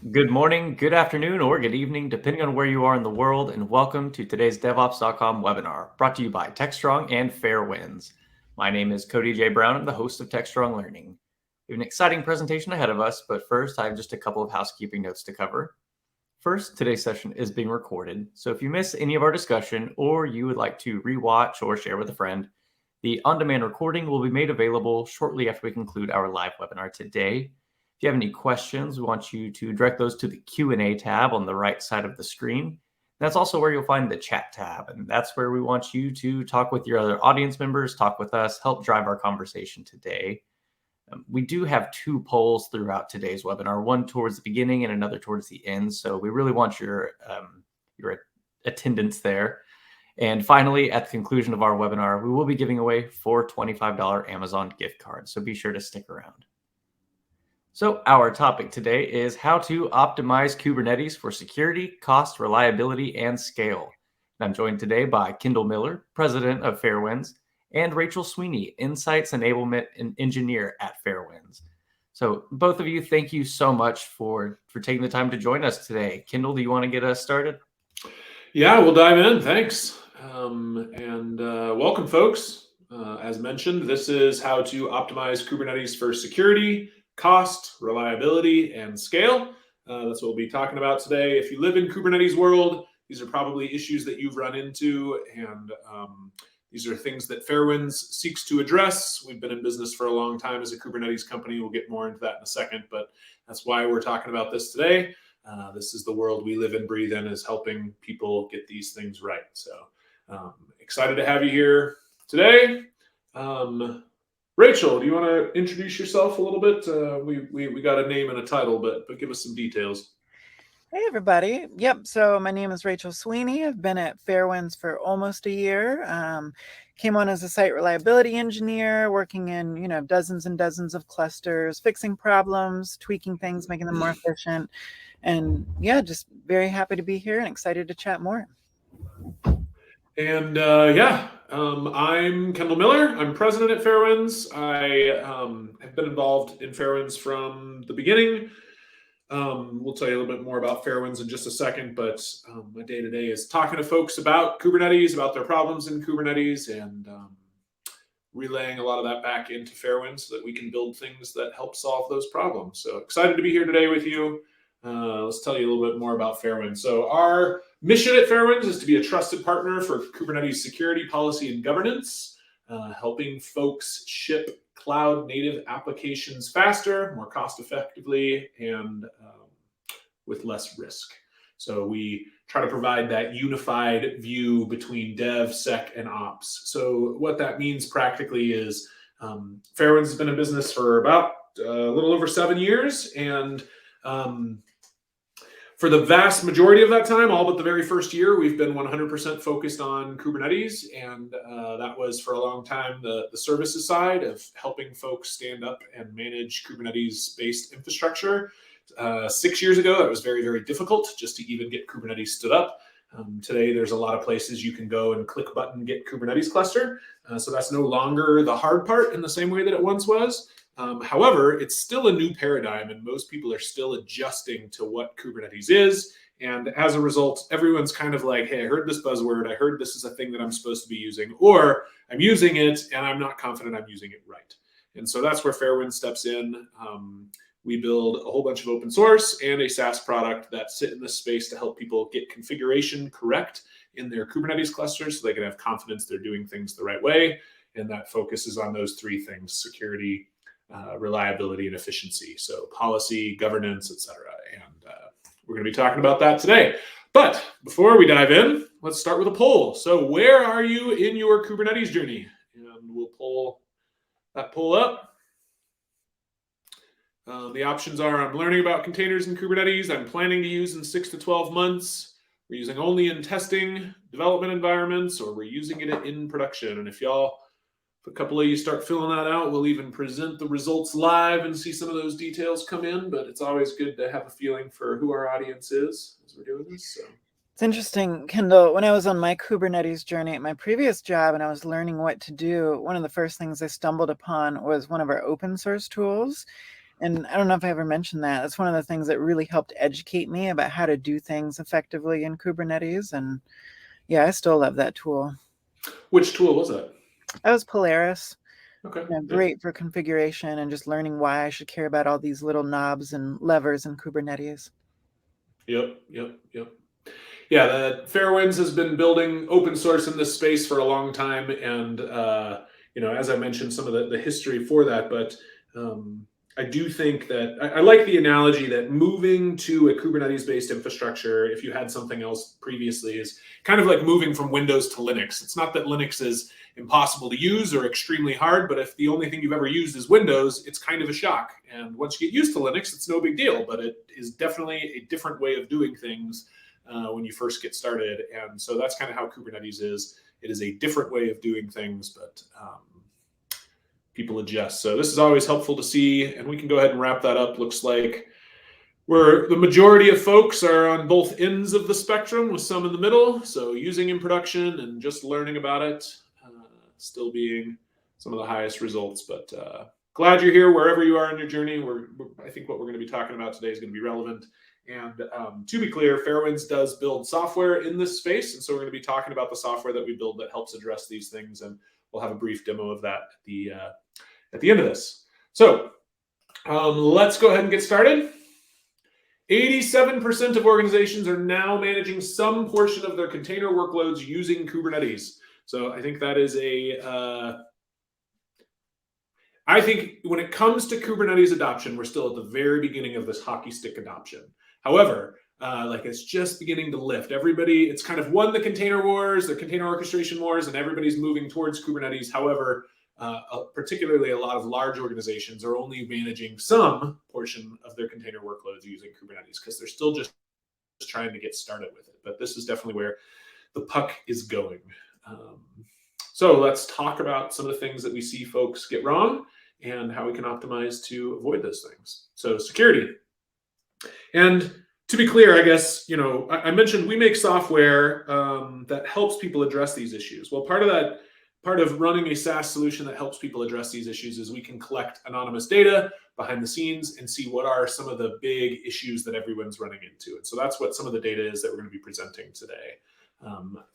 Good morning, good afternoon, or good evening, depending on where you are in the world, and welcome to today's DevOps.com webinar, brought to you by TechStrong and Fairwinds. My name is Cody J. Brown. I'm the host of TechStrong Learning. We have an exciting presentation ahead of us, but first, I have just a couple of housekeeping notes to cover. First, today's session is being recorded, so if you miss any of our discussion or you would like to rewatch or share with a friend, the on-demand recording will be made available shortly after we conclude our live webinar today. If you have any questions, we want you to direct those to the Q&A tab on the right side of the screen. That's also where you'll find the chat tab, and that's where we want you to talk with your other audience members, talk with us, help drive our conversation today. We do have two polls throughout today's webinar, one towards the beginning and another towards the end, so we really want your attendance there. And finally, at the conclusion of our webinar, we will be giving away 4 $25 Amazon gift cards, so be sure to stick around. So our topic today is how to optimize Kubernetes for security, cost, reliability, and scale. And I'm joined today by Kendall Miller, president of Fairwinds, and Rachel Sweeney, Insights Enablement and Engineer at Fairwinds. So both of you, thank you so much for taking the time to join us today. Kendall, do you want to get us started? Yeah, we'll dive in. Thanks. Welcome, folks. As mentioned, this is how to optimize Kubernetes for security, cost, reliability, and scale. That's what we'll be talking about today. If you live in Kubernetes world, these are probably issues that you've run into, and these are things that Fairwinds seeks to address. We've been in business for a long time as a Kubernetes company. We'll get more into that in a second, but that's why we're talking about this today. This is the world we live and breathe in, is helping people get these things right. So excited to have you here today. Rachel, do you want to introduce yourself a little bit? We got a name and a title, but give us some details. Hey, everybody. Yep. So my name is Rachel Sweeney. I've been at Fairwinds for almost a year. Came on as a site reliability engineer, working in, dozens and dozens of clusters, fixing problems, tweaking things, making them more efficient. And yeah, just very happy to be here and excited to chat more. And I'm Kendall Miller. I'm president at Fairwinds. I have been involved in Fairwinds from the beginning. We'll tell you a little bit more about Fairwinds in just a second, but my day-to-day is talking to folks about Kubernetes, about their problems in Kubernetes, and relaying a lot of that back into Fairwinds so that we can build things that help solve those problems. So excited to be here today with you. Let's tell you a little bit more about Fairwinds. So our mission at Fairwinds is to be a trusted partner for Kubernetes security, policy, and governance, helping folks ship cloud-native applications faster, more cost-effectively, and with less risk. So we try to provide that unified view between dev, sec, and ops. So what that means practically is Fairwinds has been in business for about a little over 7 years, and for the vast majority of that time, all but the very first year, we've been 100% focused on Kubernetes, and that was for a long time the services side of helping folks stand up and manage Kubernetes-based infrastructure. 6 years ago, that was very, very difficult just to even get Kubernetes stood up. Today, there's a lot of places you can go and click button, get Kubernetes cluster. So that's no longer the hard part in the same way that it once was. However, it's still a new paradigm, and most people are still adjusting to what Kubernetes is. And as a result, everyone's kind of like, hey, I heard this buzzword. I heard this is a thing that I'm supposed to be using, or I'm using it and I'm not confident I'm using it right. And so that's where Fairwinds steps in. We build a whole bunch of open source and a SaaS product that sit in this space to help people get configuration correct in their Kubernetes clusters so they can have confidence they're doing things the right way. And that focuses on those three things: security, reliability, and efficiency. So policy, governance, etc. And we're going to be talking about that today. But before we dive in, let's start with a poll. So where are you in your Kubernetes journey? And we'll pull that poll up. The options are: I'm learning about containers in Kubernetes. I'm planning to use in 6 to 12 months. We're using only in testing, development environments, or we're using it in production. And if a couple of you start filling that out, we'll even present the results live and see some of those details come in. But it's always good to have a feeling for who our audience is as we're doing this. So it's interesting, Kendall. When I was on my Kubernetes journey at my previous job and I was learning what to do, one of the first things I stumbled upon was one of our open source tools. And I don't know if I ever mentioned that. That's one of the things that really helped educate me about how to do things effectively in Kubernetes. And yeah, I still love that tool. Which tool was that? That was Polaris. Okay. Great for configuration and just learning why I should care about all these little knobs and levers in Kubernetes. Yep. Yeah, the Fairwinds has been building open source in this space for a long time, and as I mentioned, some of the history for that. But I do think that I like the analogy that moving to a Kubernetes-based infrastructure, if you had something else previously, is kind of like moving from Windows to Linux. It's not that Linux is impossible to use or extremely hard, but if the only thing you've ever used is Windows, it's kind of a shock. And once you get used to Linux, it's no big deal, but it is definitely a different way of doing things when you first get started. And so that's kind of how Kubernetes is. It is a different way of doing things, but people adjust. So this is always helpful to see, and we can go ahead and wrap that up. Looks like the majority of folks are on both ends of the spectrum, with some in the middle. So using in production and just learning about it, still being some of the highest results. But glad you're here wherever you are in your journey. I think what we're going to be talking about today is going to be relevant. And to be clear, Fairwinds does build software in this space. And so we're going to be talking about the software that we build that helps address these things. And we'll have a brief demo of that at the end of this. So let's go ahead and get started. 87% of organizations are now managing some portion of their container workloads using Kubernetes. So I think that is I think when it comes to Kubernetes adoption, we're still at the very beginning of this hockey stick adoption. However, it's just beginning to lift. It's kind of won the container wars, the container orchestration wars, and everybody's moving towards Kubernetes. However, particularly a lot of large organizations are only managing some portion of their container workloads using Kubernetes because they're still just trying to get started with it. But this is definitely where the puck is going. So let's talk about some of the things that we see folks get wrong and how we can optimize to avoid those things. So security. And to be clear, I guess, I mentioned we make software that helps people address these issues. Well, part of running a SaaS solution that helps people address these issues is we can collect anonymous data behind the scenes and see what are some of the big issues that everyone's running into. And so that's what some of the data is that we're going to be presenting today.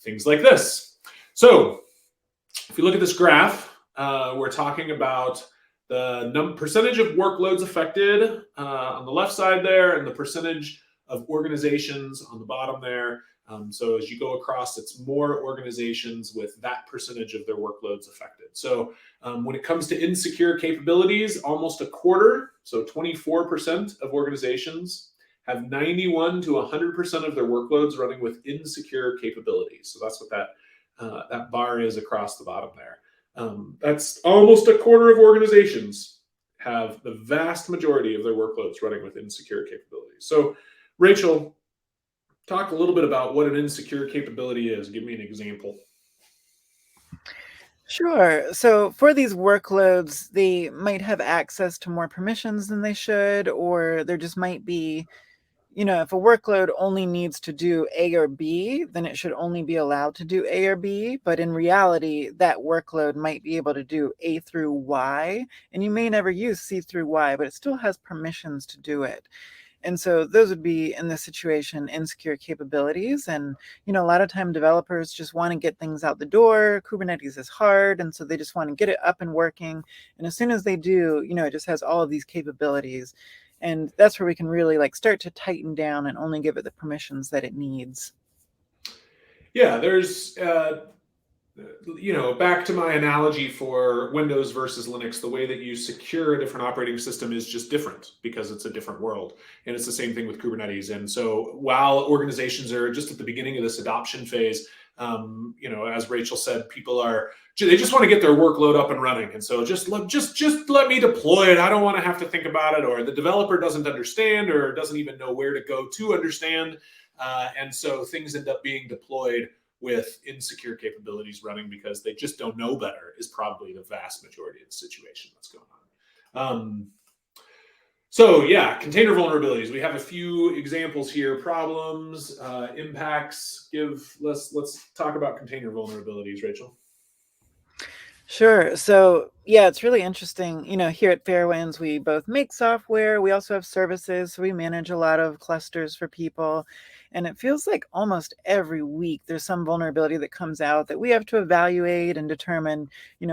Things like this. So if you look at this graph, we're talking about the percentage of workloads affected on the left side there, and the percentage of organizations on the bottom there. So as you go across, it's more organizations with that percentage of their workloads affected. So when it comes to insecure capabilities, almost a quarter, so 24% of organizations have 91 to 100% of their workloads running with insecure capabilities. So that's what that bar is across the bottom there. That's almost a quarter of organizations have the vast majority of their workloads running with insecure capabilities. So Rachel, talk a little bit about what an insecure capability is. Give me an example. Sure. So for these workloads, they might have access to more permissions than they should, or there just might be, if a workload only needs to do A or B, then it should only be allowed to do A or B. But in reality, that workload might be able to do A through Y, and you may never use C through Y, but it still has permissions to do it. And so those would be, in this situation, insecure capabilities. And, a lot of time developers just want to get things out the door. Kubernetes is hard, and so they just want to get it up and working. And as soon as they do, it just has all of these capabilities. And that's where we can really start to tighten down and only give it the permissions that it needs. Yeah, there's, back to my analogy for Windows versus Linux, the way that you secure a different operating system is just different because it's a different world. And it's the same thing with Kubernetes. And so while organizations are just at the beginning of this adoption phase, as Rachel said, they just want to get their workload up and running. And so just let me deploy it. I don't want to have to think about it, or the developer doesn't understand or doesn't even know where to go to understand. And so things end up being deployed with insecure capabilities running because they just don't know better is probably the vast majority of the situation that's going on. So yeah, container vulnerabilities. We have a few examples here, problems, impacts. Let's talk about container vulnerabilities, Rachel. Sure. So Yeah, it's really interesting. Here at Fairwinds, we both make software. We also have services. So we manage a lot of clusters for people. And it feels like almost every week there's some vulnerability that comes out that we have to evaluate and determine,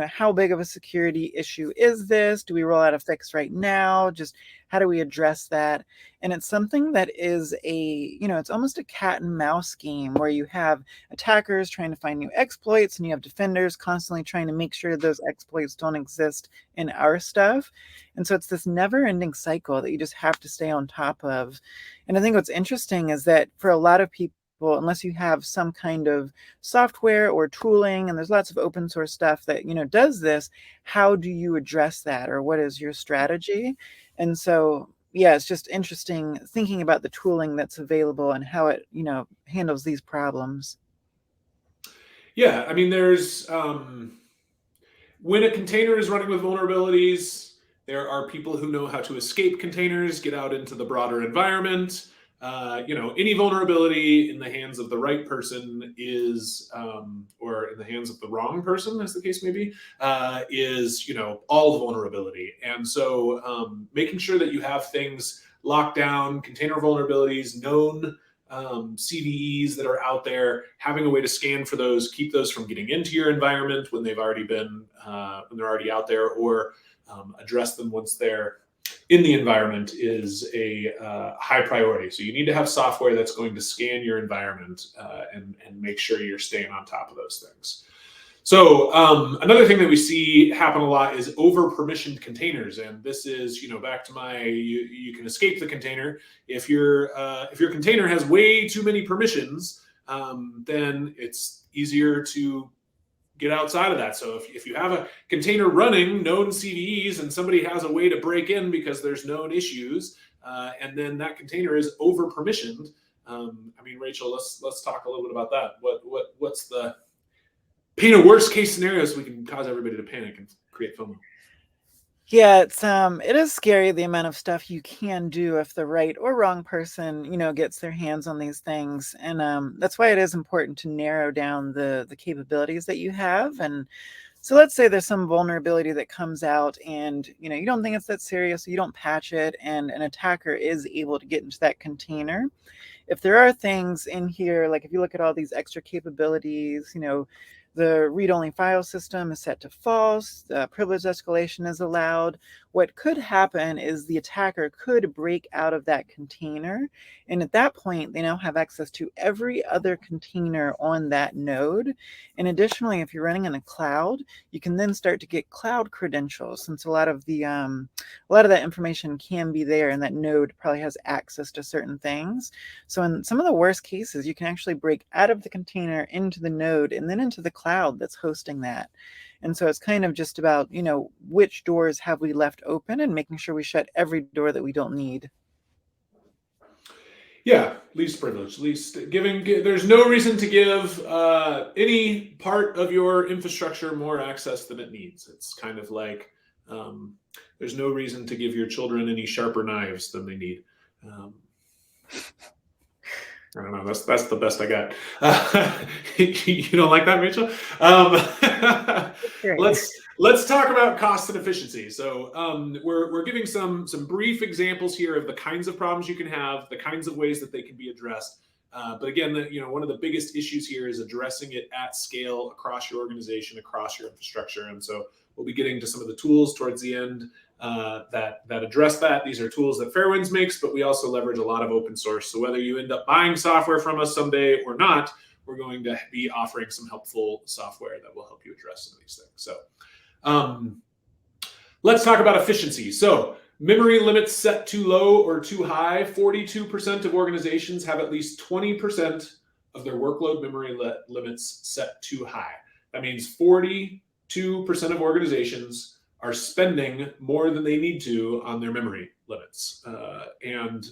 how big of a security issue is this? Do we roll out a fix right now? Just how do we address that? And it's something that is it's almost a cat and mouse game where you have attackers trying to find new exploits and you have defenders constantly trying to make sure those exploits don't exist in our stuff. And so it's this never ending cycle that you just have to stay on top of. And I think what's interesting is that for a lot of people, unless you have some kind of software or tooling, and there's lots of open source stuff that, does this, how do you address that? Or what is your strategy? And so, yeah, it's just interesting thinking about the tooling that's available and how it, handles these problems. Yeah, I mean, there's when a container is running with vulnerabilities, there are people who know how to escape containers, get out into the broader environment. Any vulnerability in the hands of the right person is, or in the hands of the wrong person, as the case may be, is, all vulnerability. And so making sure that you have things locked down, container vulnerabilities, known CVEs that are out there, having a way to scan for those, keep those from getting into your environment when they've already been, when they're already out there, or address them once they're in the environment is a high priority. So you need to have software that's going to scan your environment and make sure you're staying on top of those things. So another thing that we see happen a lot is over-permissioned containers, and this is back to my you can escape the container if your container has way too many permissions, then it's easier to get outside of that. So if you have a container running known CVEs and somebody has a way to break in because there's known issues, and then that container is over permissioned. Rachel, let's talk a little bit about that. What's the paint a worst case scenario so we can cause everybody to panic and create FOMO? Yeah, it is scary the amount of stuff you can do if the right or wrong person, gets their hands on these things. And that's why it is important to narrow down the capabilities that you have. And so let's say there's some vulnerability that comes out and, you don't think it's that serious, so you don't patch it, and an attacker is able to get into that container. If there are things in here, like if you look at all these extra capabilities, the read-only file system is set to false, privilege escalation is allowed. What could happen is the attacker could break out of that container. And at that point, they now have access to every other container on that node. And additionally, if you're running in a cloud, you can then start to get cloud credentials, since a lot of that information can be there, and that node probably has access to certain things. So in some of the worst cases, you can actually break out of the container into the node and then into the cloud that's hosting that. And so it's kind of just about, which doors have we left open and making sure we shut every door that we don't need. Yeah, least privilege, there's no reason to give any part of your infrastructure more access than it needs. It's kind of like there's no reason to give your children any sharper knives than they need. I don't know. That's the best I got. You don't like that, Rachel? Let's talk about cost and efficiency. So we're giving some brief examples here of the kinds of problems you can have, the kinds of ways that they can be addressed. But again, one of the biggest issues here is addressing it at scale across your organization, across your infrastructure. And so we'll be getting to some of the tools towards the end that address that. These are tools that Fairwinds makes, but we also leverage a lot of open source. So whether you end up buying software from us someday or not, we're going to be offering some helpful software that will help you address some of these things. So let's talk about efficiency. So memory limits set too low or too high. 42% of organizations have at least 20% of their workload memory limits set too high. That means 42% of organizations are spending more than they need to on their memory limits. And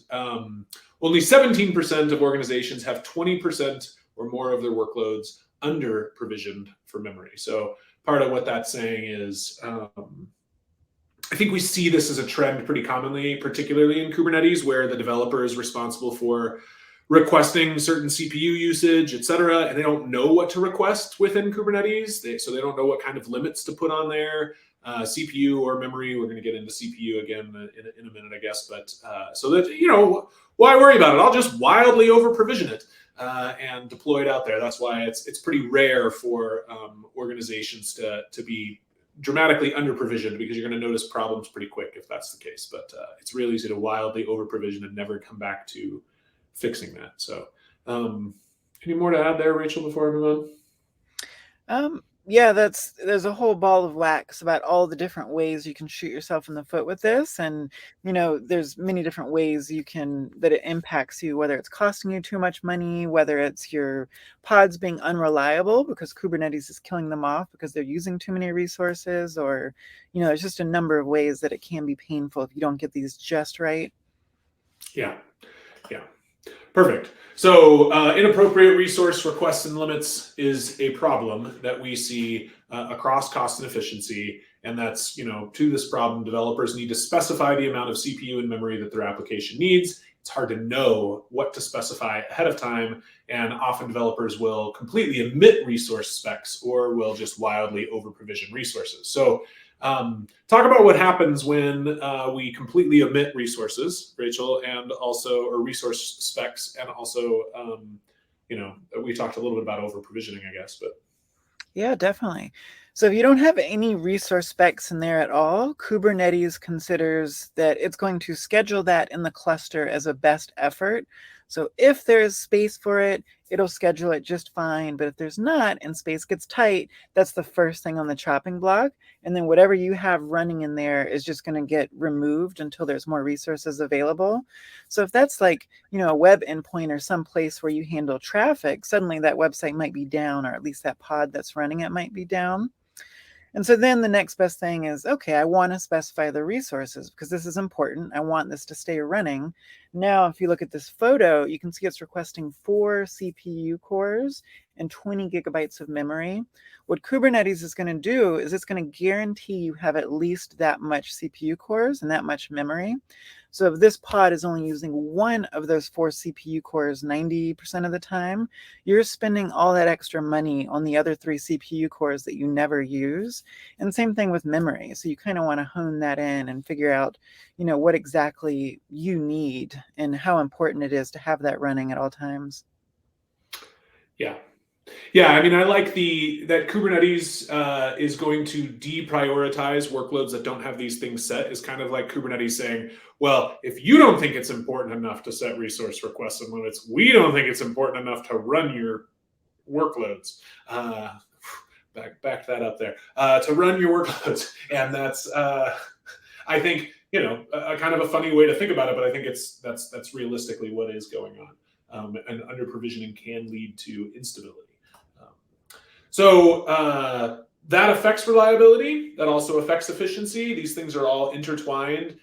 only 17% of organizations have 20% or more of their workloads under provisioned for memory. So part of what that's saying is, I think we see this as a trend pretty commonly, particularly in Kubernetes, where the developer is responsible for requesting certain CPU usage, et cetera, and they don't know what to request within Kubernetes. So they don't know what kind of limits to put on there. CPU or memory. We're going to get into CPU again in a minute, I guess. But so that, why worry about it? I'll just wildly over provision it and deploy it out there. That's why it's pretty rare for organizations to be dramatically under provisioned, because you're going to notice problems pretty quick if that's the case. But it's really easy to wildly over provision and never come back to fixing that. So any more to add there, Rachel, before I move on? Yeah, there's a whole ball of wax about all the different ways you can shoot yourself in the foot with this. And, there's many different ways that it impacts you, whether it's costing you too much money, whether it's your pods being unreliable because Kubernetes is killing them off because they're using too many resources, or, there's just a number of ways that it can be painful if you don't get these just right. Yeah. Perfect. So inappropriate resource requests and limits is a problem that we see across cost and efficiency. And that's, to this problem, developers need to specify the amount of CPU and memory that their application needs. It's hard to know what to specify ahead of time. And often developers will completely omit resource specs or will just wildly over provision resources. So talk about what happens when we completely omit resources, Rachel, and also, or resource specs, and also, we talked a little bit about over provisioning, I guess, but. Yeah, definitely. So if you don't have any resource specs in there at all, Kubernetes considers that it's going to schedule that in the cluster as a best effort. So if there's space for it, it'll schedule it just fine. But if there's not and space gets tight, that's the first thing on the chopping block. And then whatever you have running in there is just going to get removed until there's more resources available. So if that's like, a web endpoint or some place where you handle traffic, suddenly that website might be down, or at least that pod that's running it might be down. And so then the next best thing is, okay, I want to specify the resources because this is important. I want this to stay running. Now, if you look at this photo, you can see it's requesting 4 CPU cores and 20 gigabytes of memory. What Kubernetes is going to do is it's going to guarantee you have at least that much CPU cores and that much memory. So if this pod is only using one of those 4 CPU cores 90% of the time, you're spending all that extra money on the other 3 CPU cores that you never use. And same thing with memory. So you kind of want to hone that in and figure out, what exactly you need and how important it is to have that running at all times. Yeah, I mean, I like that Kubernetes is going to deprioritize workloads that don't have these things set. Is kind of like Kubernetes saying, well, if you don't think it's important enough to set resource requests and limits, we don't think it's important enough to run your workloads. Back that up there. To run your workloads. And that's, I think, a kind of a funny way to think about it, but I think that's realistically what is going on. And under provisioning can lead to instability. So that affects reliability. That also affects efficiency. These things are all intertwined.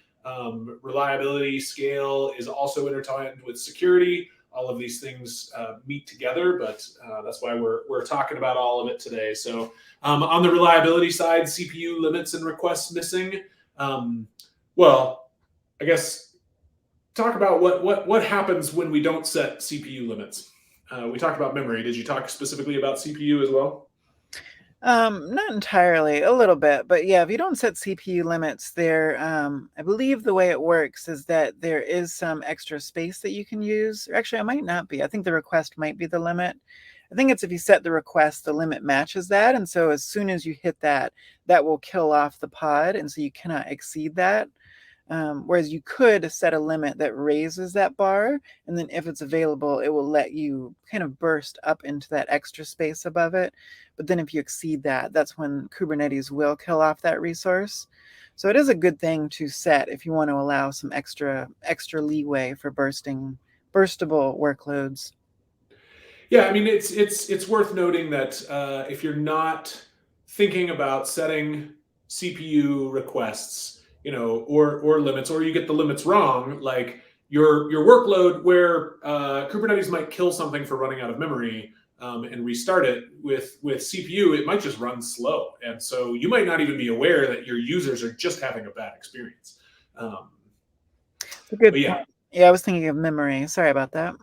Reliability, scale is also intertwined with security. All of these things meet together, but that's why we're talking about all of it today. So on the reliability side, CPU limits and requests missing. Well, I guess talk about what happens when we don't set CPU limits. We talked about memory. Did you talk specifically about CPU as well? Not entirely, a little bit, but yeah, if you don't set CPU limits there, I believe the way it works is that there is some extra space that you can use. Or actually, it might not be. I think the request might be the limit. I think it's if you set the request, the limit matches that. And so as soon as you hit that, that will kill off the pod. And so you cannot exceed that. Whereas you could set a limit that raises that bar, and then if it's available, it will let you kind of burst up into that extra space above it. But then if you exceed that, that's when Kubernetes will kill off that resource. So it is a good thing to set if you want to allow some extra leeway for burstable workloads. Yeah, I mean, it's worth noting that if you're not thinking about setting CPU requests, or limits, or you get the limits wrong, like your workload where Kubernetes might kill something for running out of memory and restart it with CPU, it might just run slow. And so you might not even be aware that your users are just having a bad experience. Good point. Yeah, I was thinking of memory. Sorry about that.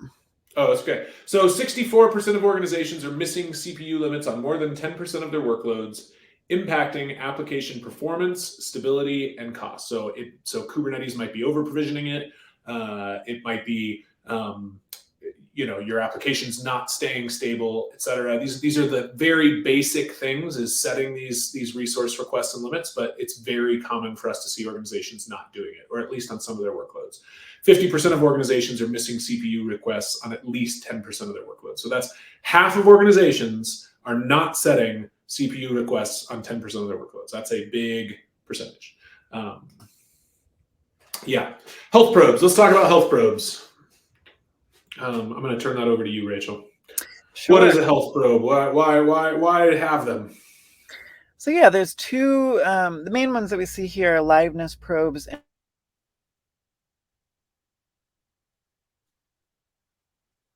Oh, that's okay. So 64% of organizations are missing CPU limits on more than 10% of their workloads. impacting application performance, stability, and cost. So Kubernetes might be over provisioning it. It might be your application's not staying stable, et cetera. These are the very basic things, is setting these resource requests and limits, but it's very common for us to see organizations not doing it, or at least on some of their workloads. 50% of organizations are missing CPU requests on at least 10% of their workloads. So that's half of organizations are not setting CPU requests on 10% of their workloads. That's a big percentage. Health probes. Let's talk about health probes. I'm going to turn that over to you, Rachel. Sure. What is a health probe? Why have them? So yeah, there's two. The main ones that we see here are liveness probes.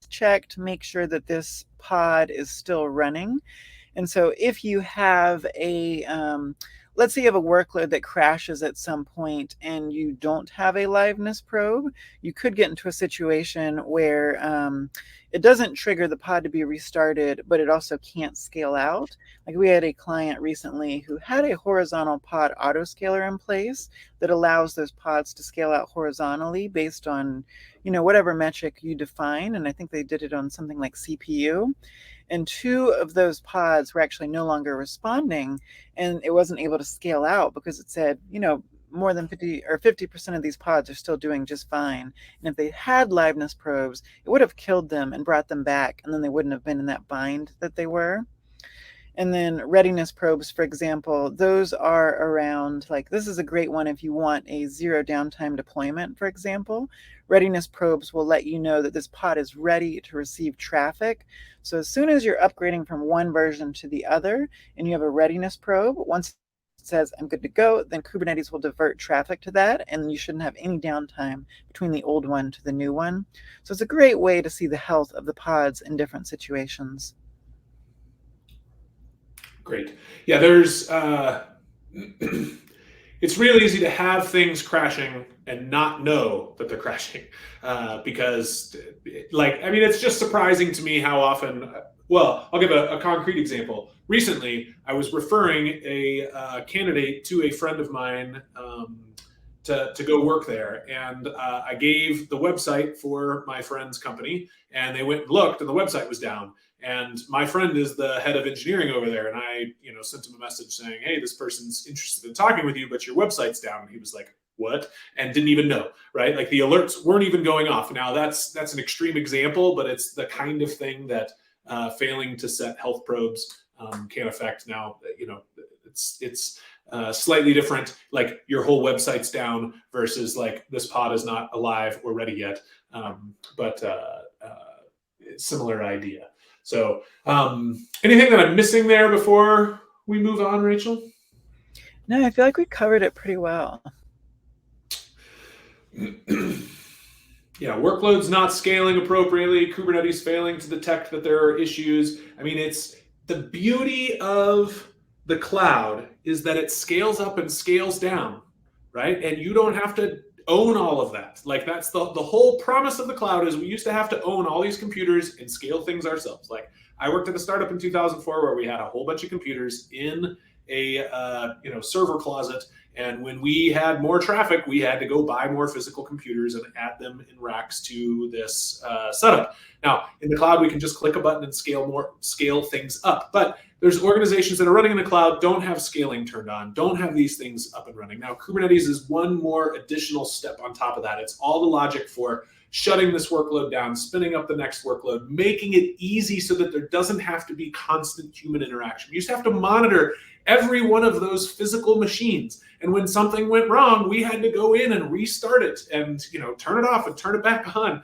Check to make sure that this pod is still running. And so if you have a, let's say you have a workload that crashes at some point and you don't have a liveness probe, you could get into a situation where it doesn't trigger the pod to be restarted, but it also can't scale out. Like we had a client recently who had a horizontal pod autoscaler in place that allows those pods to scale out horizontally based on, whatever metric you define. And I think they did it on something like CPU. And two of those pods were actually no longer responding, and it wasn't able to scale out because it said, more than 50% of these pods are still doing just fine. And if they had liveness probes, it would have killed them and brought them back, and then they wouldn't have been in that bind that they were. And then readiness probes, for example, those are around, this is a great one if you want a zero downtime deployment, for example. Readiness probes will let you know that this pod is ready to receive traffic. So as soon as you're upgrading from one version to the other and you have a readiness probe, once it says I'm good to go, then Kubernetes will divert traffic to that, and you shouldn't have any downtime between the old one to the new one. So it's a great way to see the health of the pods in different situations. Great. Yeah, there's it's really easy to have things crashing and not know that they're crashing because it's just surprising to me how often, I'll give a concrete example. Recently, I was referring a candidate to a friend of mine to go work there. And I gave the website for my friend's company, and they went and looked, and the website was down. And my friend is the head of engineering over there. And I, sent him a message saying, hey, this person's interested in talking with you, but your website's down. And he was like, what? And didn't even know, right? Like the alerts weren't even going off. Now that's an extreme example, but it's the kind of thing that failing to set health probes can affect. Now, it's slightly different, like your whole website's down versus like this pod is not alive or ready yet. But similar idea. So anything that I'm missing there before we move on, Rachel? No, I feel like we covered it pretty well. Yeah, workloads not scaling appropriately, Kubernetes failing to detect that there are issues. I mean, it's the beauty of the cloud is that it scales up and scales down, right? And you don't have to own all of that. Like that's the whole promise of the cloud is we used to have to own all these computers and scale things ourselves. Like I worked at a startup in 2004 where we had a whole bunch of computers in a server closet. And when we had more traffic, we had to go buy more physical computers and add them in racks to this setup. Now, in the cloud, we can just click a button and scale things up. But there's organizations that are running in the cloud, don't have scaling turned on, don't have these things up and running. Now, Kubernetes is one more additional step on top of that. It's all the logic for shutting this workload down, spinning up the next workload, making it easy so that there doesn't have to be constant human interaction. You just have to monitor every one of those physical machines. And when something went wrong, we had to go in and restart it and turn it off and turn it back on,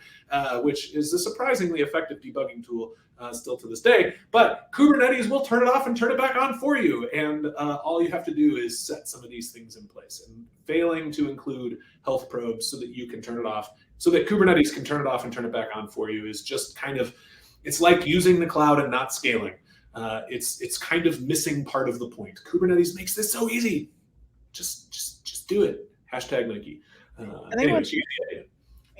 which is a surprisingly effective debugging tool still to this day. But Kubernetes will turn it off and turn it back on for you. And all you have to do is set some of these things in place. And failing to include health probes so that you can turn it off, so that Kubernetes can turn it off and turn it back on for you is just kind of, it's like using the cloud and not scaling. It's kind of missing part of the point. Kubernetes makes this so easy. Just do it. # Nike. Anyways,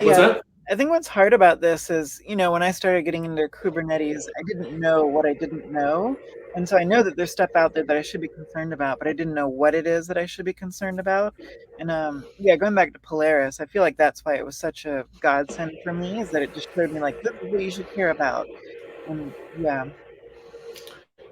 what's that? I think what's hard about this is, when I started getting into Kubernetes, I didn't know what I didn't know. And so I know that there's stuff out there that I should be concerned about, but I didn't know what it is that I should be concerned about. And yeah, going back to Polaris, I feel like that's why it was such a godsend for me, is that it just showed me like, this is what you should care about. And yeah.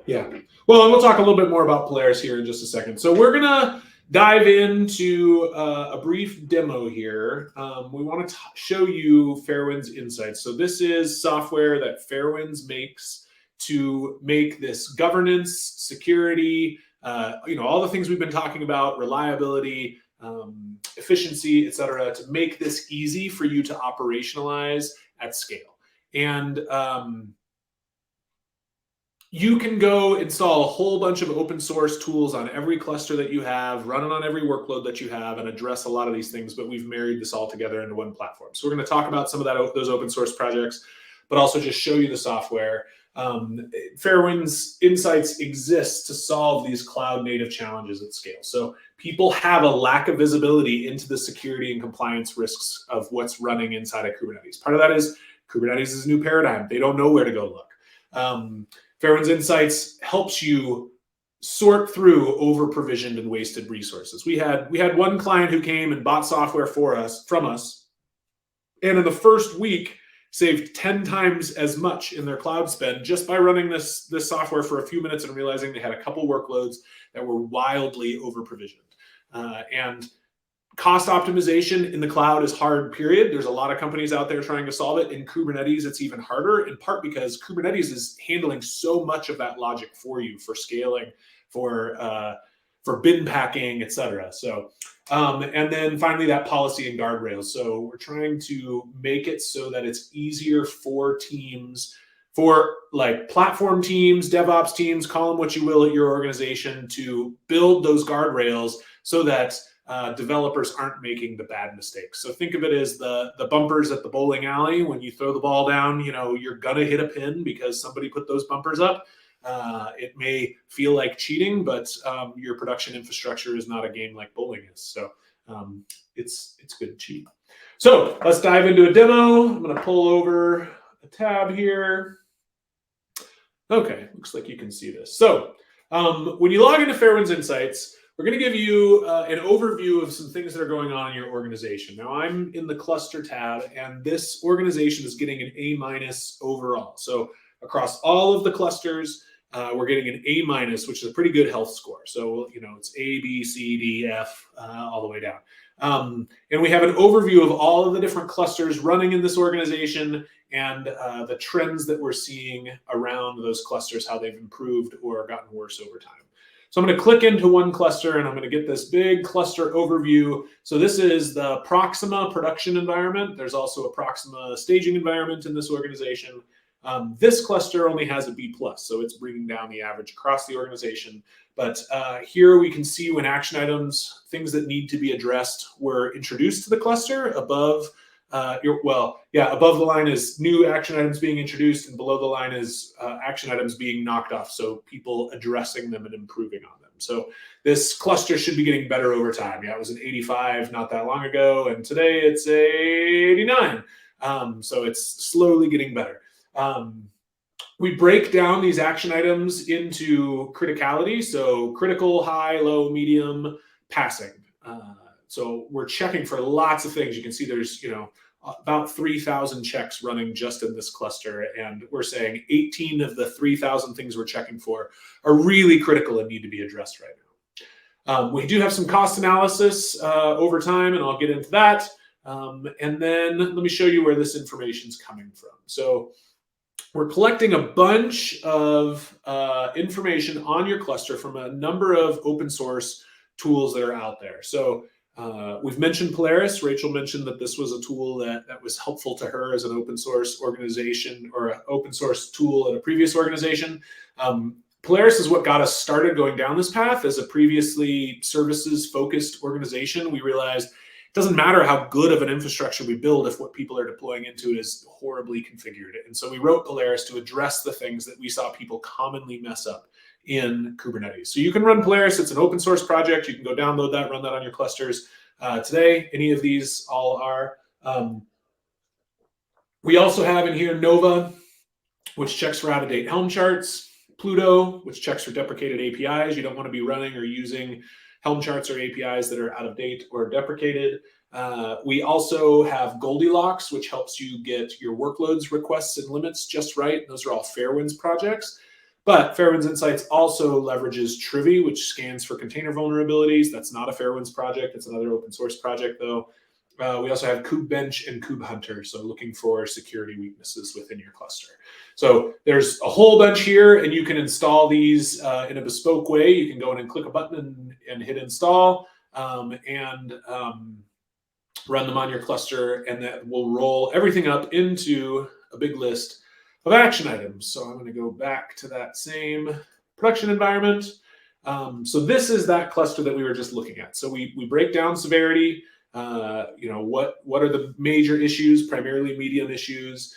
Yeah. Well, and we'll talk a little bit more about Polaris here in just a second. So we're going to dive into a brief demo here. We want to show you Fairwinds Insights. So this is software that Fairwinds makes to make this governance, security, all the things we've been talking about, reliability, efficiency, et cetera, to make this easy for you to operationalize at scale. And you can go install a whole bunch of open source tools on every cluster that you have, run it on every workload that you have, and address a lot of these things, but we've married this all together into one platform. So we're going to talk about some of those open source projects, but also just show you the software. Fairwinds Insights exists to solve these cloud native challenges at scale. So people have a lack of visibility into the security and compliance risks of what's running inside of Kubernetes. Part of that is Kubernetes is a new paradigm. They don't know where to go look. Fairwinds Insights helps you sort through over-provisioned and wasted resources. We had one client who came and bought software from us, and in the first week saved 10 times as much in their cloud spend just by running this software for a few minutes and realizing they had a couple workloads that were wildly over-provisioned. And cost optimization in the cloud is hard, period. There's a lot of companies out there trying to solve it. In Kubernetes, it's even harder, in part because Kubernetes is handling so much of that logic for you, for scaling, for bin packing, et cetera. So, and then finally, that policy and guardrails. So we're trying to make it so that it's easier for teams, for like platform teams, DevOps teams, call them what you will at your organization, to build those guardrails so that developers aren't making the bad mistakes. So think of it as the bumpers at the bowling alley. When you throw the ball down, you're gonna hit a pin because somebody put those bumpers up. It may feel like cheating, but your production infrastructure is not a game like bowling is. So it's good to cheat. So let's dive into a demo. I'm gonna pull over a tab here. Okay, looks like you can see this. So when you log into Fairwinds Insights, we're going to give you an overview of some things that are going on in your organization. Now, I'm in the cluster tab, and this organization is getting an A- overall. So across all of the clusters, we're getting an A-, which is a pretty good health score. So, it's A, B, C, D, F, all the way down. And we have an overview of all of the different clusters running in this organization and the trends that we're seeing around those clusters, how they've improved or gotten worse over time. So I'm going to click into one cluster and I'm going to get this big cluster overview. So this is the Proxima production environment. There's also a Proxima staging environment in this organization. This cluster only has a B+, so it's bringing down the average across the organization. But here we can see when action items, things that need to be addressed, were introduced to the cluster. Above above the line is new action items being introduced, and below the line is action items being knocked off, so people addressing them and improving on them. So this cluster should be getting better over time. Yeah, it was an 85 not that long ago, and today it's a 89. So it's slowly getting better. We break down these action items into criticality, so critical, high, low, medium, passing. So we're checking for lots of things. You can see there's, about 3,000 checks running just in this cluster. And we're saying 18 of the 3,000 things we're checking for are really critical and need to be addressed right now. We do have some cost analysis over time, and I'll get into that. And then let me show you where this information is coming from. So we're collecting a bunch of information on your cluster from a number of open source tools that are out there. So we've mentioned Polaris. Rachel mentioned that this was a tool that was helpful to her as an open source organization or an open source tool at a previous organization. Polaris is what got us started going down this path. As a previously services focused organization, we realized it doesn't matter how good of an infrastructure we build if what people are deploying into it is horribly configured. And so we wrote Polaris to address the things that we saw people commonly mess up in Kubernetes. So you can run Polaris. It's an open source project. You can go download that, run that on your clusters. Today, any of these all are. We also have in here Nova, which checks for out-of-date Helm charts, Pluto, which checks for deprecated APIs. You don't want to be running or using Helm charts or APIs that are out of date or deprecated. We also have Goldilocks, which helps you get your workloads, requests, and limits just right. Those are all Fairwinds projects. But Fairwinds Insights also leverages Trivy, which scans for container vulnerabilities. That's not a Fairwinds project. It's another open source project, though. We also have KubeBench and KubeHunter, so looking for security weaknesses within your cluster. So there's a whole bunch here, and you can install these in a bespoke way. You can go in and click a button and hit install and run them on your cluster, and that will roll everything up into a big list of action items. So I'm going to go back to that same production environment. So this is that cluster that we were just looking at. So we break down severity. What are the major issues, primarily medium issues.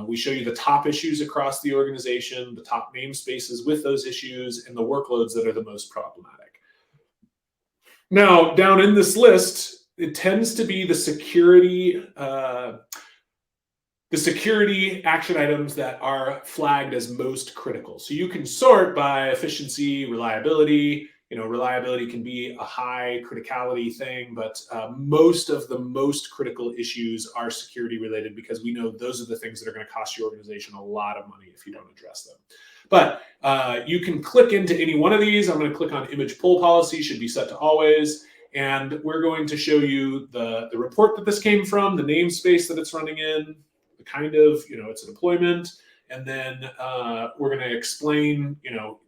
We show you the top issues across the organization, the top namespaces with those issues, and the workloads that are the most problematic. Now, down in this list, it tends to be the security action items that are flagged as most critical. So you can sort by efficiency, reliability. Reliability can be a high criticality thing, but most of the most critical issues are security related, because we know those are the things that are going to cost your organization a lot of money if you don't address them. But you can click into any one of these. I'm going to click on image pull policy, should be set to always. And we're going to show you the report that this came from, the namespace that it's running in, the kind of, it's a deployment. And then we're going to explain,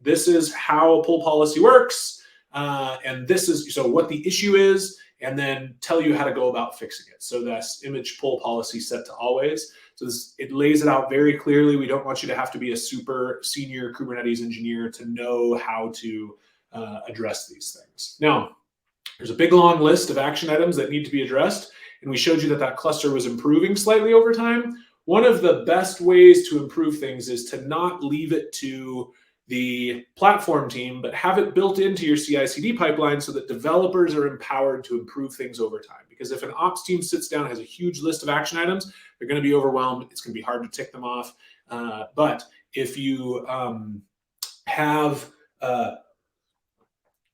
this is how a pull policy works. And this is what the issue is, and then tell you how to go about fixing it. So that's image pull policy set to always. So it lays it out very clearly. We don't want you to have to be a super senior Kubernetes engineer to know how to address these things. Now, there's a big long list of action items that need to be addressed. And we showed you that cluster was improving slightly over time. One of the best ways to improve things is to not leave it to the platform team, but have it built into your CI/CD pipeline so that developers are empowered to improve things over time. Because if an ops team sits down and has a huge list of action items, they're going to be overwhelmed. It's going to be hard to tick them off. But if you have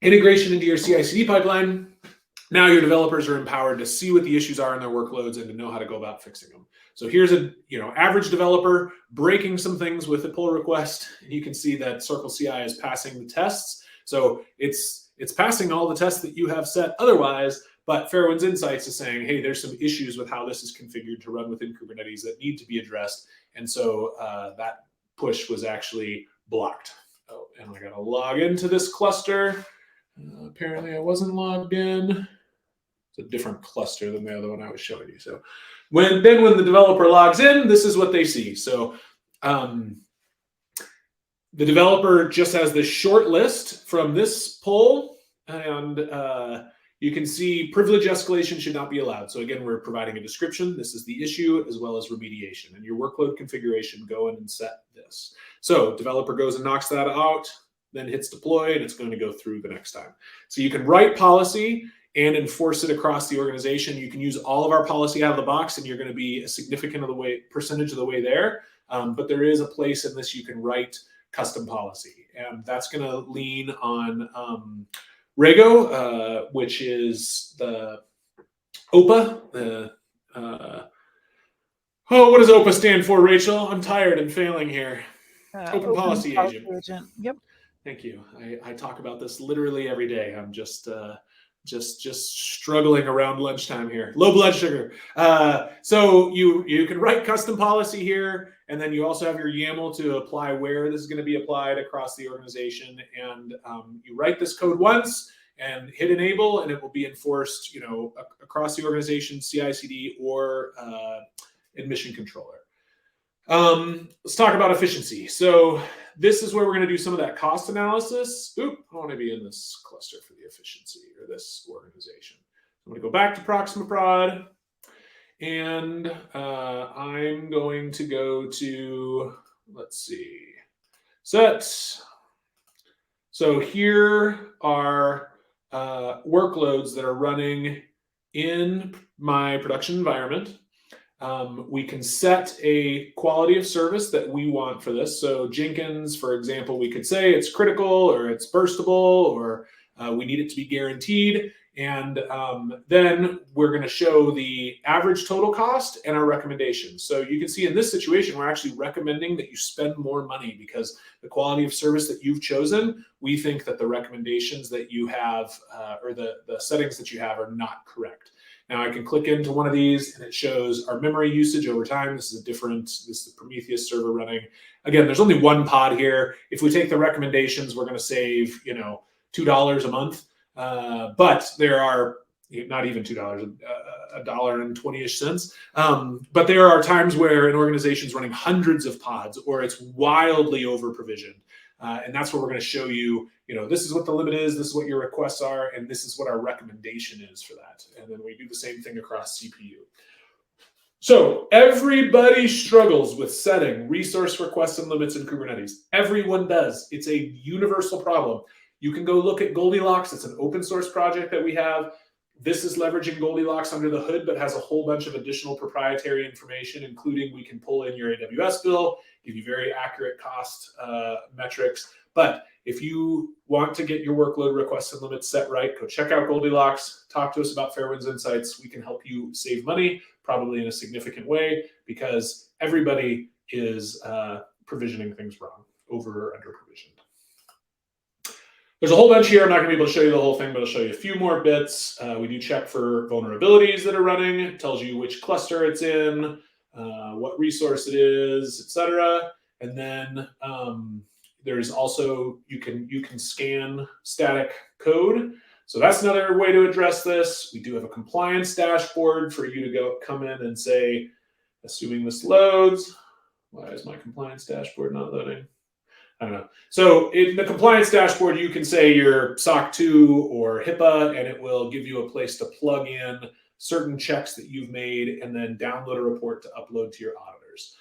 integration into your CI/CD pipeline, now your developers are empowered to see what the issues are in their workloads and to know how to go about fixing them. So here's a average developer breaking some things with a pull request. And you can see that Circle CI is passing the tests. So it's passing all the tests that you have set otherwise, but Fairwinds Insights is saying, hey, there's some issues with how this is configured to run within Kubernetes that need to be addressed. And so that push was actually blocked. Oh, and I got to log into this cluster. Apparently I wasn't logged in. It's a different cluster than the other one I was showing you. So when the developer logs in, this is what they see. So the developer just has this short list from this poll, and you can see privilege escalation should not be allowed. So again, we're providing a description. This is the issue as well as remediation. And your workload configuration, go in and set this. So developer goes and knocks that out, then hits deploy, and it's going to go through the next time. So you can write policy and enforce it across the organization. You can use all of our policy out of the box, and you're going to be a significant percentage of the way there. But there is a place in this you can write custom policy, and that's going to lean on Rego, which is the OPA. What does OPA stand for, Rachel? I'm tired and failing here. Open Policy Agent. Yep. Thank you. I talk about this literally every day. I'm just struggling around lunchtime here. Low blood sugar. So you can write custom policy here, and then you also have your YAML to apply where this is going to be applied across the organization. And you write this code once and hit enable, and it will be enforced, across the organization, CI/CD or admission controller. Let's talk about efficiency. So this is where we're going to do some of that cost analysis. I want to be in this cluster for the efficiency, or this organization. I'm going to go back to Proxima Prod, and I'm going to go to, let's see, set. So here are workloads that are running in my production environment. We can set a quality of service that we want for this. So Jenkins, for example, we could say it's critical or it's burstable or we need it to be guaranteed. And then we're going to show the average total cost and our recommendations. So you can see in this situation, we're actually recommending that you spend more money because the quality of service that you've chosen, we think that the recommendations that you have or the settings that you have are not correct. Now I can click into one of these and it shows our memory usage over time. This is the Prometheus server running. Again, there's only one pod here. If we take the recommendations, we're going to save, $2 a month. But there are not even $2, $1.20-ish cents. But there are times where an organization is running hundreds of pods or it's wildly over provisioned. And that's where we're going to show you, this is what the limit is, this is what your requests are, and this is what our recommendation is for that. And then we do the same thing across CPU. So everybody struggles with setting resource requests and limits in Kubernetes. Everyone does. It's a universal problem. You can go look at Goldilocks. It's an open source project that we have. This is leveraging Goldilocks under the hood, but has a whole bunch of additional proprietary information, including we can pull in your AWS bill, give you very accurate cost metrics. But if you want to get your workload requests and limits set right, go check out Goldilocks, talk to us about Fairwinds Insights. We can help you save money, probably in a significant way, because everybody is provisioning things wrong, over or under provisioned. There's a whole bunch here. I'm not going to be able to show you the whole thing, but I'll show you a few more bits. We do check for vulnerabilities that are running. It tells you which cluster it's in, what resource it is, etc. And then there's also, you can scan static code. So that's another way to address this. We do have a compliance dashboard for you to come in and say, assuming this loads, why is my compliance dashboard not loading? I don't know. So in the compliance dashboard, you can say your SOC 2 or HIPAA, and it will give you a place to plug in certain checks that you've made and then download a report to upload to your auditors.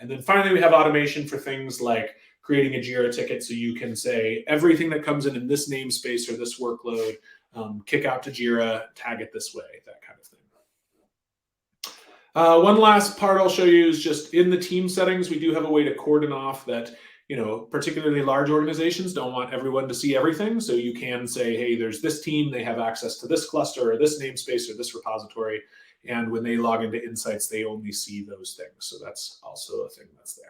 And then finally, we have automation for things like creating a Jira ticket. So you can say everything that comes in this namespace or this workload, kick out to Jira, tag it this way, that kind of thing. One last part I'll show you is just in the team settings, we do have a way to cordon off that particularly large organizations don't want everyone to see everything. So you can say, hey, there's this team, they have access to this cluster or this namespace or this repository. And when they log into Insights, they only see those things. So that's also a thing that's there.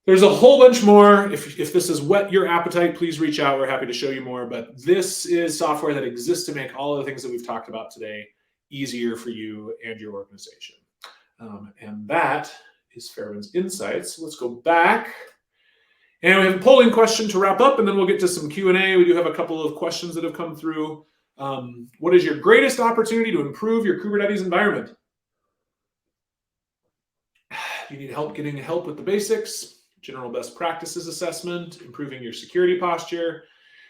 There's a whole bunch more. If this has whet your appetite, please reach out. We're happy to show you more. But this is software that exists to make all of the things that we've talked about today easier for you and your organization. And that is Fairwinds Insights. Let's go back. And we have a polling question to wrap up, and then we'll get to some Q&A. We do have a couple of questions that have come through. What is your greatest opportunity to improve your Kubernetes environment? You need help getting help with the basics, general best practices assessment, improving your security posture.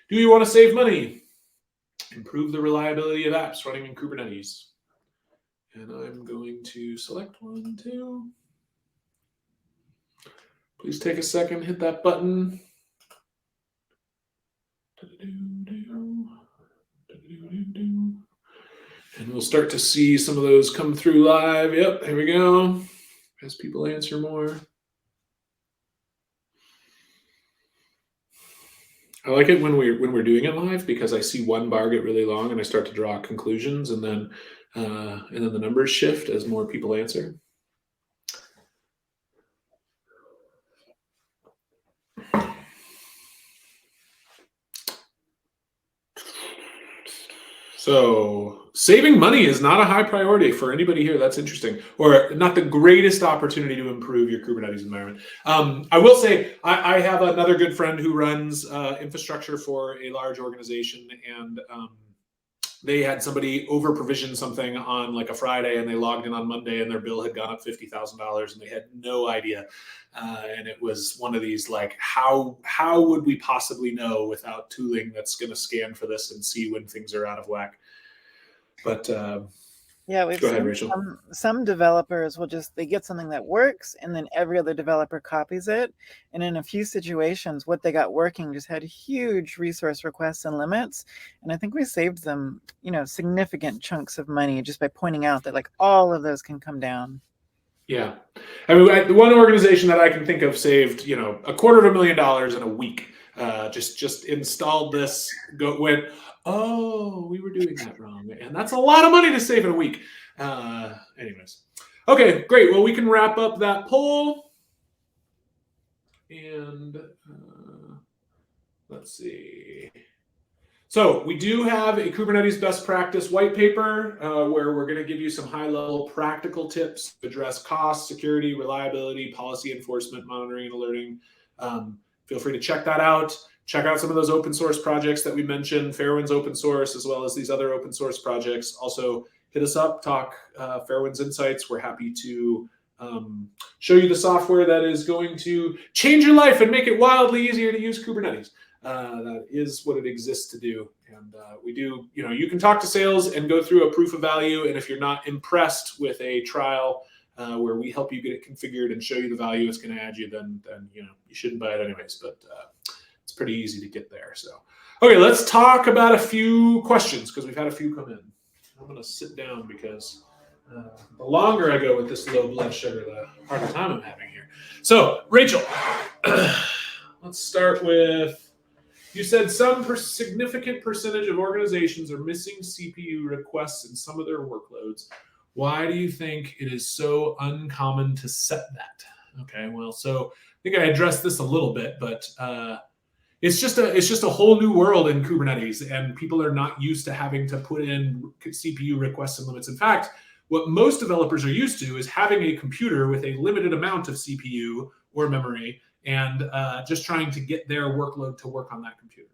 Do you want to save money? Improve the reliability of apps running in Kubernetes. And I'm going to select 1, 2. Please take a second, hit that button. And we'll start to see some of those come through live. Yep, here we go. As people answer more. I like it when we're doing it live because I see one bar get really long and I start to draw conclusions, and then the numbers shift as more people answer. So saving money is not a high priority for anybody here. That's interesting, or not the greatest opportunity to improve your Kubernetes environment. I will say I have another good friend who runs infrastructure for a large organization, and they had somebody over provision something on like a Friday, and they logged in on Monday and their bill had gone up $50,000 and they had no idea. And it was one of these like, how would we possibly know without tooling that's going to scan for this and see when things are out of whack? But Yeah, we've Go ahead, seen Rachel. some developers will they get something that works and then every other developer copies it. And in a few situations, what they got working just had huge resource requests and limits. And I think we saved them, significant chunks of money just by pointing out that like all of those can come down. Yeah. I mean, the one organization that I can think of saved, $250,000 in a week. Just installed this, went, oh, we were doing that wrong. And that's a lot of money to save in a week. Anyways. Okay, great. Well, we can wrap up that poll. And let's see. So we do have a Kubernetes best practice white paper where we're going to give you some high-level practical tips to address cost, security, reliability, policy enforcement, monitoring, and alerting. Feel free to check that out. Check out some of those open source projects that we mentioned, Fairwinds open source, as well as these other open source projects. Also, hit us up, talk Fairwinds Insights. We're happy to show you the software that is going to change your life and make it wildly easier to use Kubernetes. That is what it exists to do. And we do, you can talk to sales and go through a proof of value. And if you're not impressed with a trial where we help you get it configured and show you the value it's going to add you, then you shouldn't buy it anyways. But it's pretty easy to get there. So, okay, let's talk about a few questions because we've had a few come in. I'm going to sit down because the longer I go with this low blood sugar, the harder time I'm having here. So, Rachel, let's start with, you said some significant percentage of organizations are missing CPU requests in some of their workloads. Why do you think it is so uncommon to set that? Okay, well, so I think I addressed this a little bit, but it's just a whole new world in Kubernetes, and people are not used to having to put in CPU requests and limits. In fact, what most developers are used to is having a computer with a limited amount of CPU or memory and just trying to get their workload to work on that computer.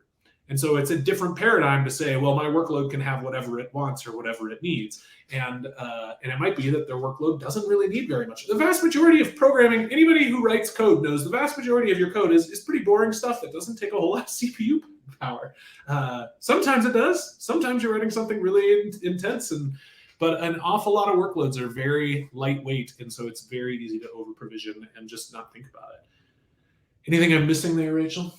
And so it's a different paradigm to say, well, my workload can have whatever it wants or whatever it needs. And it might be that their workload doesn't really need very much. The vast majority of programming, anybody who writes code knows the vast majority of your code is pretty boring stuff that doesn't take a whole lot of CPU power. Sometimes it does. Sometimes you're writing something really intense, but an awful lot of workloads are very lightweight. And so it's very easy to over provision and just not think about it. Anything I'm missing there, Rachel?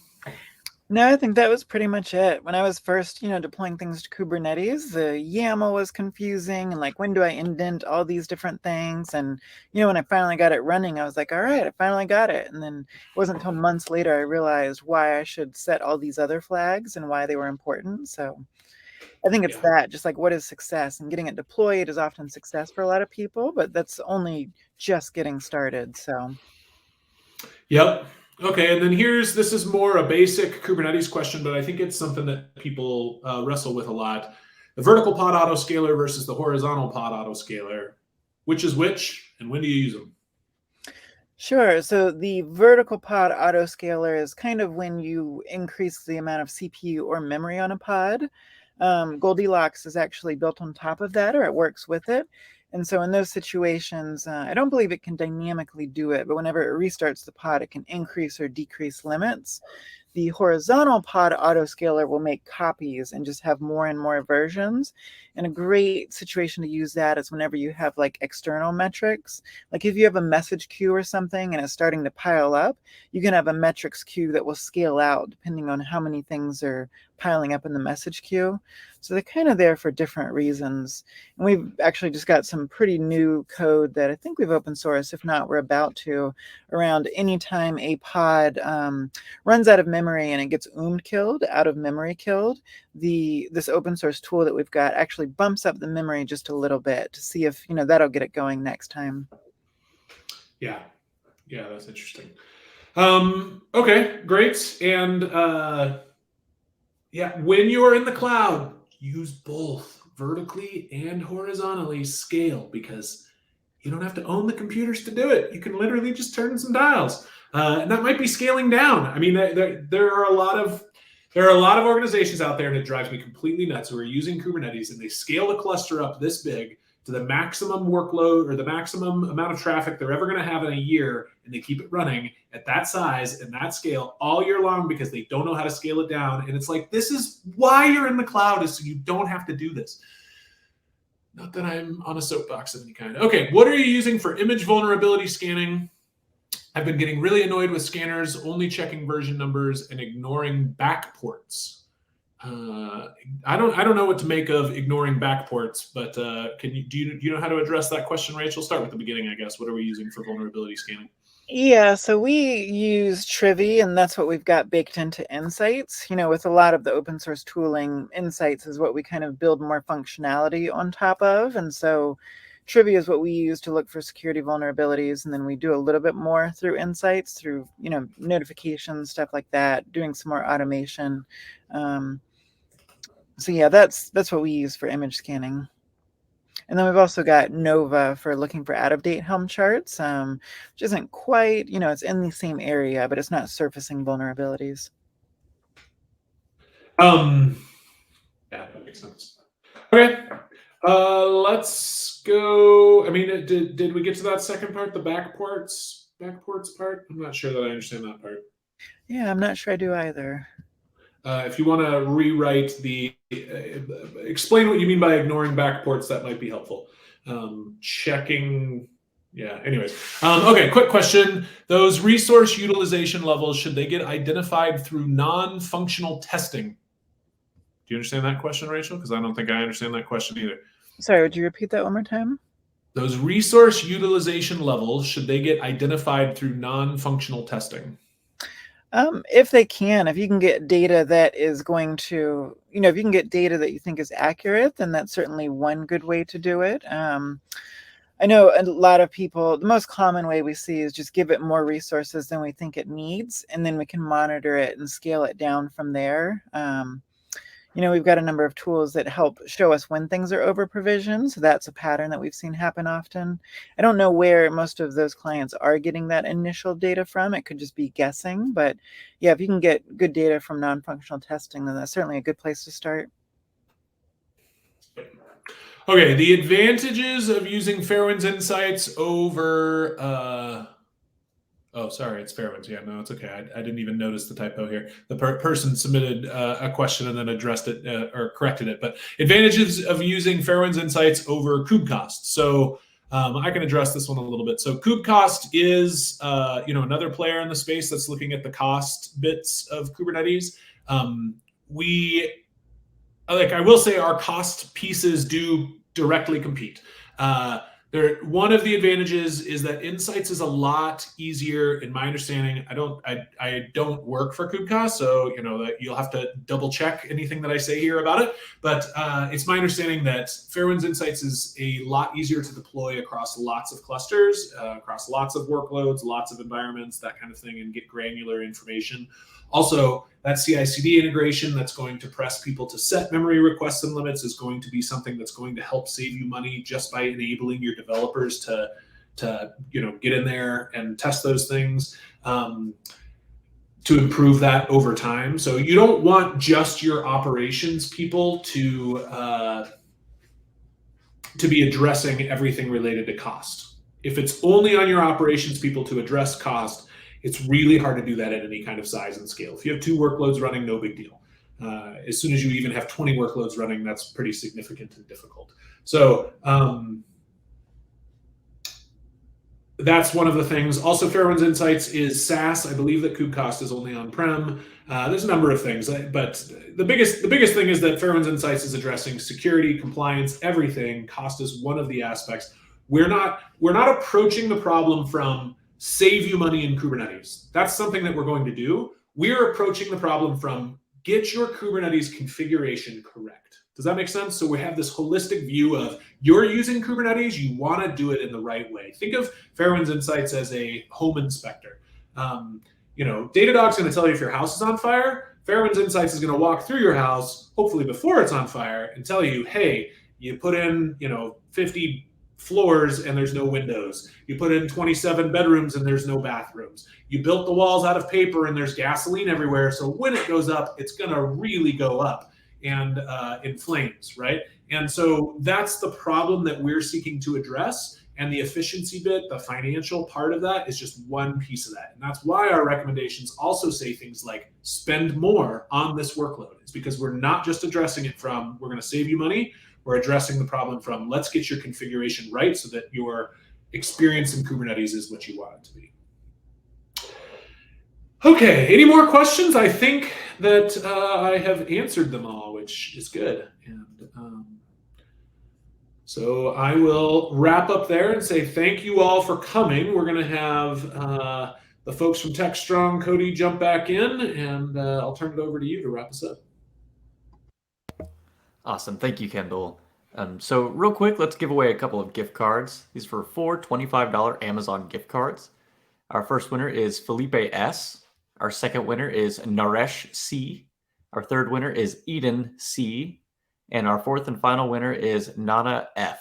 No, I think that was pretty much it. When I was first, deploying things to Kubernetes, the YAML was confusing and like, when do I indent all these different things? And, when I finally got it running, I was like, all right, I finally got it. And then it wasn't until months later I realized why I should set all these other flags and why they were important. So I think it's that, just like what is success, and getting it deployed is often success for a lot of people, but that's only just getting started. So. Yep. Okay, and then this is more a basic Kubernetes question, but I think it's something that people wrestle with a lot. The vertical pod autoscaler versus the horizontal pod autoscaler. Which is which, and when do you use them? Sure. So the vertical pod autoscaler is kind of when you increase the amount of CPU or memory on a pod. Goldilocks is actually built on top of that, or it works with it. And so in those situations, I don't believe it can dynamically do it, but whenever it restarts the pod, it can increase or decrease limits. The horizontal pod autoscaler will make copies and just have more and more versions. And a great situation to use that is whenever you have like external metrics. Like if you have a message queue or something and it's starting to pile up, you can have a metrics queue that will scale out depending on how many things are piling up in the message queue. So they're kind of there for different reasons. And we've actually just got some pretty new code that I think we've open sourced, if not, we're about to, around anytime a pod runs out of memory and it gets killed, out of memory killed, this open source tool that we've got actually bumps up the memory just a little bit to see if, that'll get it going next time. Yeah, that's interesting. Okay, great. And when you are in the cloud, use both vertically and horizontally scale, because you don't have to own the computers to do it. You can literally just turn some dials, and that might be scaling down. I mean, there are a lot of organizations out there, and it drives me completely nuts, who are using Kubernetes and they scale the cluster up this big to the maximum workload or the maximum amount of traffic they're ever going to have in a year, and they keep it running at that size and that scale all year long because they don't know how to scale it down. And it's like, this is why you're in the cloud, is so you don't have to do this. Not that I'm on a soapbox of any kind. Okay, what are you using for image vulnerability scanning? I've been getting really annoyed with scanners only checking version numbers and ignoring backports. I don't know what to make of ignoring backports, but do you know how to address that question, Rachel? Start with the beginning, I guess. What are we using for vulnerability scanning? Yeah, so we use Trivy, and that's what we've got baked into Insights. With a lot of the open source tooling, Insights is what we kind of build more functionality on top of. And so Trivy is what we use to look for security vulnerabilities. And then we do a little bit more through Insights, through, notifications, stuff like that, doing some more automation. So yeah, that's what we use for image scanning. And then we've also got Nova for looking for out-of-date Helm charts, which isn't quite, it's in the same area, but it's not surfacing vulnerabilities. Yeah, that makes sense. Okay, let's go. I mean, did we get to that second part, the backports part? I'm not sure that I understand that part. Yeah, I'm not sure I do either. If you want to rewrite explain what you mean by ignoring backports, that might be helpful. Checking, yeah, anyways. Okay, quick question. Those resource utilization levels, should they get identified through non-functional testing? Do you understand that question, Rachel? Because I don't think I understand that question either. Sorry, would you repeat that one more time? Those resource utilization levels, should they get identified through non-functional testing? If they can, if you can get data that is going to, if you can get data that you think is accurate, then that's certainly one good way to do it. I know a lot of people, the most common way we see is just give it more resources than we think it needs, and then we can monitor it and scale it down from there. We've got a number of tools that help show us when things are over provisioned. So that's a pattern that we've seen happen often. I don't know where most of those clients are getting that initial data from. It could just be guessing. But yeah, if you can get good data from non-functional testing, then that's certainly a good place to start. Okay, the advantages of using Fairwinds Insights over... Oh, sorry, it's Fairwinds. Yeah, no, it's okay. I didn't even notice the typo here. The person submitted a question and then addressed it or corrected it. But advantages of using Fairwinds Insights over KubeCost. So I can address this one a little bit. So KubeCost is another player in the space that's looking at the cost bits of Kubernetes. I will say our cost pieces do directly compete. One of the advantages is that Insights is a lot easier, in my understanding. I don't work for KubeCost, so that you'll have to double check anything that I say here about it. But it's my understanding that Fairwinds Insights is a lot easier to deploy across lots of clusters, across lots of workloads, lots of environments, that kind of thing, and get granular information. Also, that CI/CD integration that's going to press people to set memory requests and limits is going to be something that's going to help save you money just by enabling your developers to get in there and test those things to improve that over time. So you don't want just your operations people to be addressing everything related to cost. If it's only on your operations people to address cost, it's really hard to do that at any kind of size and scale. If you have 2 workloads running, no big deal. As soon as you even have 20 workloads running, that's pretty significant and difficult. So that's one of the things. Also, Fairwinds Insights is SaaS. I believe that KubeCost is only on-prem. There's a number of things, but the biggest thing is that Fairwinds Insights is addressing security, compliance, everything. Cost is one of the aspects. We're not approaching the problem from save you money in Kubernetes. That's something that we're going to do. We're approaching the problem from get your Kubernetes configuration correct. Does that make sense? So we have this holistic view of you're using Kubernetes, you want to do it in the right way. Think of Fairwinds Insights as a home inspector. Datadog's going to tell you if your house is on fire. Fairwinds Insights is going to walk through your house, hopefully before it's on fire, and tell you, hey, you put in 50 floors and there's no windows. You put in 27 bedrooms and there's no bathrooms. You built the walls out of paper and there's gasoline everywhere. So when it goes up, it's going to really go up and in flames, right? And so that's the problem that we're seeking to address. And the efficiency bit, the financial part of that is just one piece of that. And that's why our recommendations also say things like spend more on this workload. It's because we're not just addressing it from we're going to save you money. We're addressing the problem from let's get your configuration right so that your experience in Kubernetes is what you want it to be. Okay, any more questions? I think that I have answered them all, which is good. And so I will wrap up there and say thank you all for coming. We're going to have the folks from TechStrong, Cody, jump back in, and I'll turn it over to you to wrap us up. Awesome. Thank you, Kendall. So real quick, let's give away a couple of gift cards. These are for 4 $25 Amazon gift cards. Our first winner is Felipe S. Our second winner is Naresh C. Our third winner is Eden C. And our fourth and final winner is Nana F.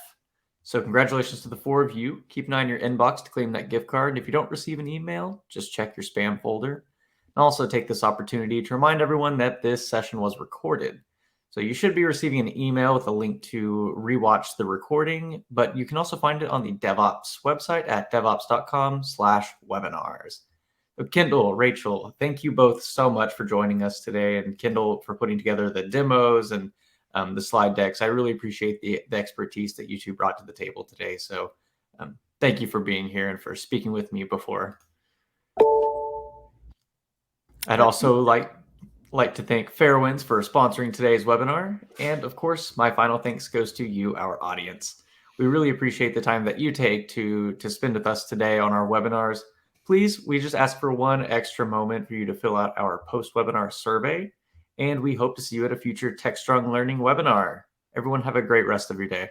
So congratulations to the 4 of you. Keep an eye on your inbox to claim that gift card. And if you don't receive an email, just check your spam folder. And also take this opportunity to remind everyone that this session was recorded. So you should be receiving an email with a link to rewatch the recording, but you can also find it on the DevOps website at devops.com/webinars. Kendall, Rachel, thank you both so much for joining us today, and Kendall for putting together the demos and the slide decks. I really appreciate the expertise that you two brought to the table today. So thank you for being here and for speaking with me before. I'd also like to thank Fairwinds for sponsoring today's webinar. And of course, my final thanks goes to you, our audience. We really appreciate the time that you take to spend with us today on our webinars. Please, we just ask for one extra moment for you to fill out our post-webinar survey, and we hope to see you at a future TechStrong Learning webinar. Everyone have a great rest of your day.